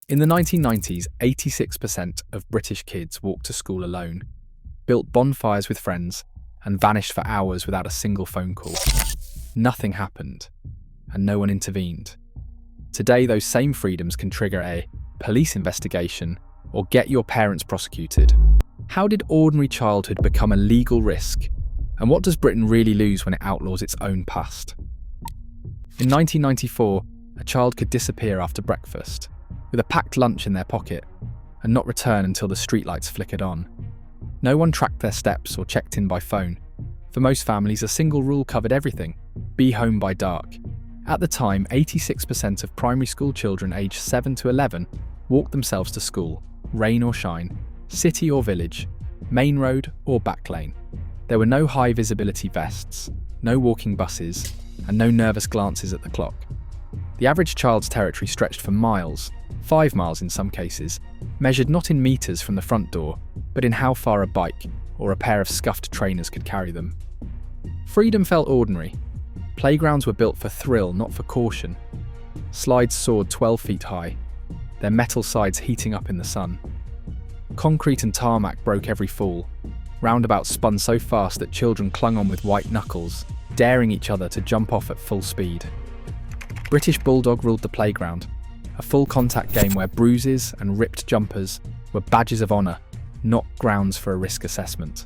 In the 1990s, 86% of British kids walked to school alone, built bonfires with friends, and vanished for hours without a single phone call. Nothing happened, and no one intervened. Today, those same freedoms can trigger a police investigation or get your parents prosecuted. How did ordinary childhood become a legal risk? And what does Britain really lose when it outlaws its own past? In 1994, a child could disappear after breakfast, with a packed lunch in their pocket, and not return until the streetlights flickered on. No one tracked their steps or checked in by phone. For most families, a single rule covered everything: be home by dark. At the time, 86% of primary school children aged 7 to 11 walked themselves to school, rain or shine, city or village, main road or back lane. There were no high visibility vests, no walking buses, and no nervous glances at the clock. The average child's territory stretched for miles, 5 miles in some cases, measured not in metres from the front door, but in how far a bike or a pair of scuffed trainers could carry them. Freedom felt ordinary. Playgrounds were built for thrill, not for caution. Slides soared 12 feet high, their metal sides heating up in the sun. Concrete and tarmac broke every fall. Roundabouts spun so fast that children clung on with white knuckles, daring each other to jump off at full speed. British Bulldog ruled the playground, a full-contact game where bruises and ripped jumpers were badges of honour, not grounds for a risk assessment.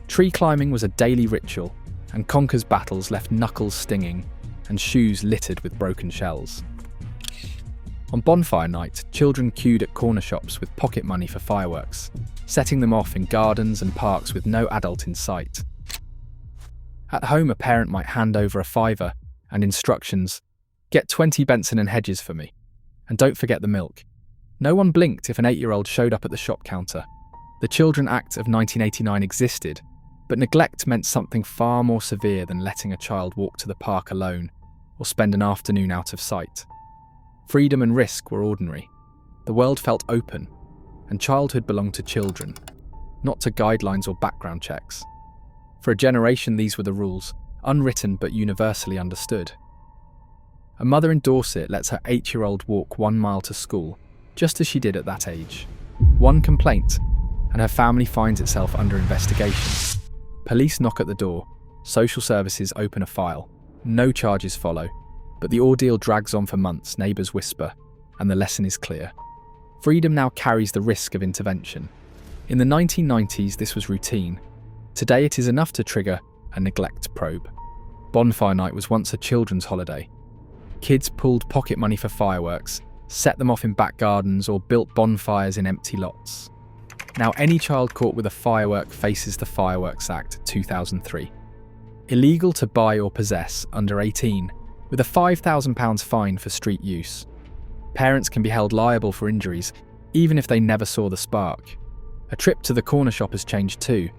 Tree climbing was a daily ritual, and Conker's battles left knuckles stinging and shoes littered with broken shells. On bonfire night, children queued at corner shops with pocket money for fireworks, setting them off in gardens and parks with no adult in sight. At home, a parent might hand over a fiver and instructions: get 20 Benson and Hedges for me, and don't forget the milk. No one blinked if an 8-year-old showed up at the shop counter. The Children Act of 1989 existed, but neglect meant something far more severe than letting a child walk to the park alone or spend an afternoon out of sight. Freedom and risk were ordinary. The world felt open, and childhood belonged to children, not to guidelines or background checks. For a generation, these were the rules, unwritten but universally understood. A mother in Dorset lets her 8-year-old walk 1 mile to school, just as she did at that age. One complaint, and her family finds itself under investigation. Police knock at the door, social services open a file, no charges follow, but the ordeal drags on for months, neighbours whisper, and the lesson is clear. Freedom now carries the risk of intervention. In the 1990s, this was routine. Today, it is enough to trigger a neglect probe. Bonfire night was once a children's holiday. Kids pulled pocket money for fireworks, set them off in back gardens, or built bonfires in empty lots. Now, any child caught with a firework faces the Fireworks Act 2003. Illegal to buy or possess under 18, with a £5,000 fine for street use. Parents can be held liable for injuries, even if they never saw the spark. A trip to the corner shop has changed too.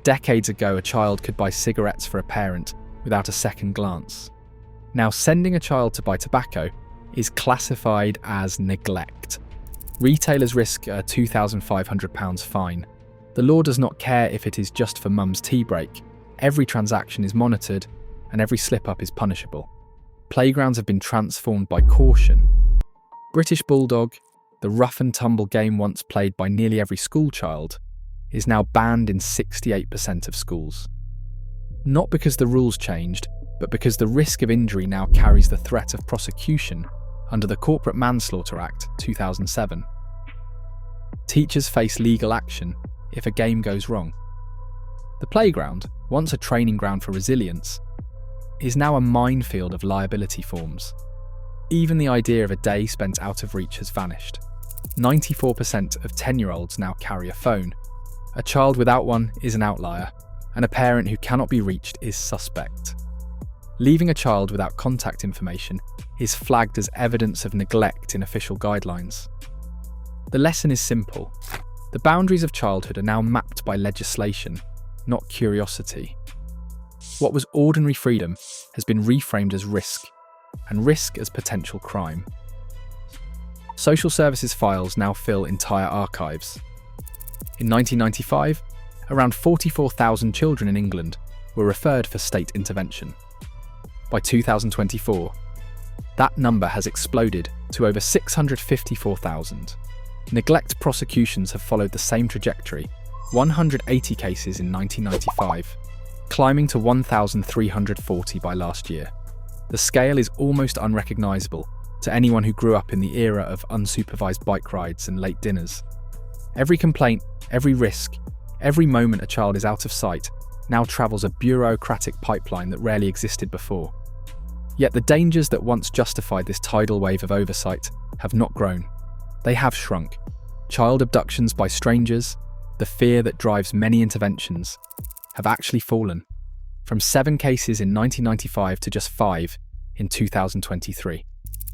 Decades ago, a child could buy cigarettes for a parent without a second glance. Now, sending a child to buy tobacco is classified as neglect. Retailers risk a £2,500 fine. The law does not care if it is just for mum's tea break. Every transaction is monitored, and every slip-up is punishable. Playgrounds have been transformed by caution. British Bulldog, the rough-and-tumble game once played by nearly every schoolchild, is now banned in 68% of schools. Not because the rules changed, but because the risk of injury now carries the threat of prosecution under the Corporate Manslaughter Act 2007. Teachers face legal action if a game goes wrong. The playground, once a training ground for resilience, is now a minefield of liability forms. Even the idea of a day spent out of reach has vanished. 94% of 10-year-olds now carry a phone. A child without one is an outlier, and a parent who cannot be reached is suspect. Leaving a child without contact information is flagged as evidence of neglect in official guidelines. The lesson is simple. The boundaries of childhood are now mapped by legislation, not curiosity. What was ordinary freedom has been reframed as risk, and risk as potential crime. Social services files now fill entire archives. In 1995, around 44,000 children in England were referred for state intervention. By 2024, That number has exploded to over 654,000. Neglect prosecutions have followed the same trajectory, 180 cases in 1995, climbing to 1,340 by last year. The scale is almost unrecognizable to anyone who grew up in the era of unsupervised bike rides and late dinners. Every complaint, every risk, every moment a child is out of sight now travels a bureaucratic pipeline that rarely existed before. Yet the dangers that once justified this tidal wave of oversight have not grown. They have shrunk. Child abductions by strangers, the fear that drives many interventions, have actually fallen, from 7 cases in 1995 to just 5 in 2023.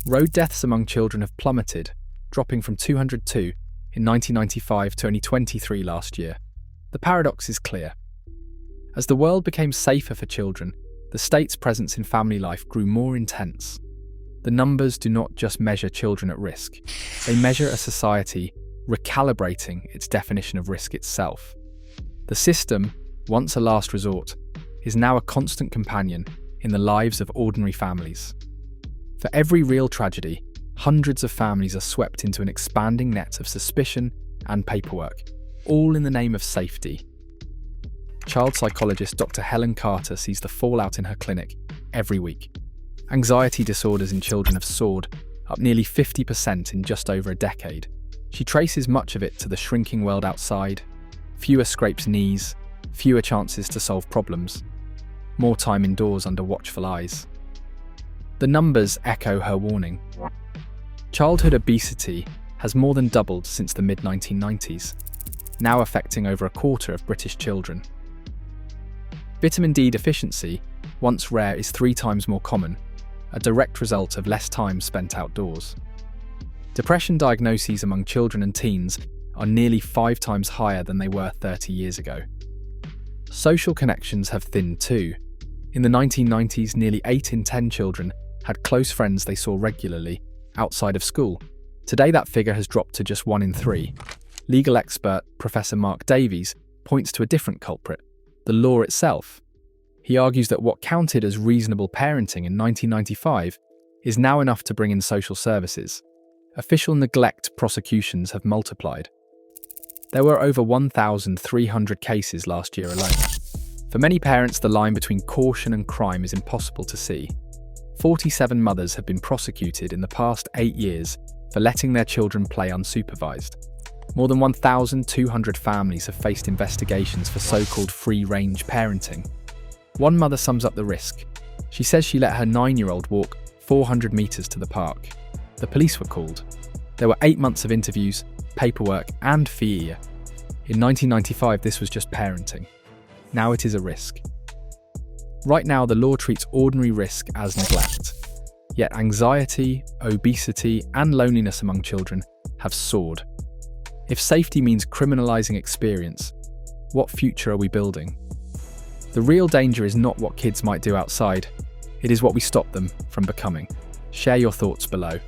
Road deaths among children have plummeted, dropping from 202 in 1995 to only 23 last year. The paradox is clear. As the world became safer for children, the state's presence in family life grew more intense. The numbers do not just measure children at risk, they measure a society recalibrating its definition of risk itself. The system, once a last resort, is now a constant companion in the lives of ordinary families. For every real tragedy, hundreds of families are swept into an expanding net of suspicion and paperwork, all in the name of safety. Child psychologist Dr. Helen Carter sees the fallout in her clinic every week. Anxiety disorders in children have soared, up nearly 50% in just over a decade. She traces much of it to the shrinking world outside, fewer scraped knees, fewer chances to solve problems, more time indoors under watchful eyes. The numbers echo her warning. Childhood obesity has more than doubled since the mid-1990s, now affecting over a quarter of British children. Vitamin D deficiency, once rare, is 3 times more common, a direct result of less time spent outdoors. Depression diagnoses among children and teens are nearly 5 times higher than they were 30 years ago. Social connections have thinned too. In the 1990s, nearly 8 in 10 children had close friends they saw regularly outside of school. Today that figure has dropped to just 1 in 3. Legal expert Professor Mark Davies points to a different culprit: the law itself. He argues that what counted as reasonable parenting in 1995 is now enough to bring in social services. Official neglect prosecutions have multiplied. There were over 1,300 cases last year alone. For many parents, the line between caution and crime is impossible to see. 47 mothers have been prosecuted in the past 8 years for letting their children play unsupervised. More than 1,200 families have faced investigations for so-called free-range parenting. One mother sums up the risk. She says she let her 9-year-old walk 400 metres to the park. The police were called. There were 8 months of interviews, paperwork, and fear. In 1995, this was just parenting. Now it is a risk. Right now, the law treats ordinary risk as neglect. Yet anxiety, obesity, and loneliness among children have soared. If safety means criminalising experience, what future are we building? The real danger is not what kids might do outside, it is what we stop them from becoming. Share your thoughts below.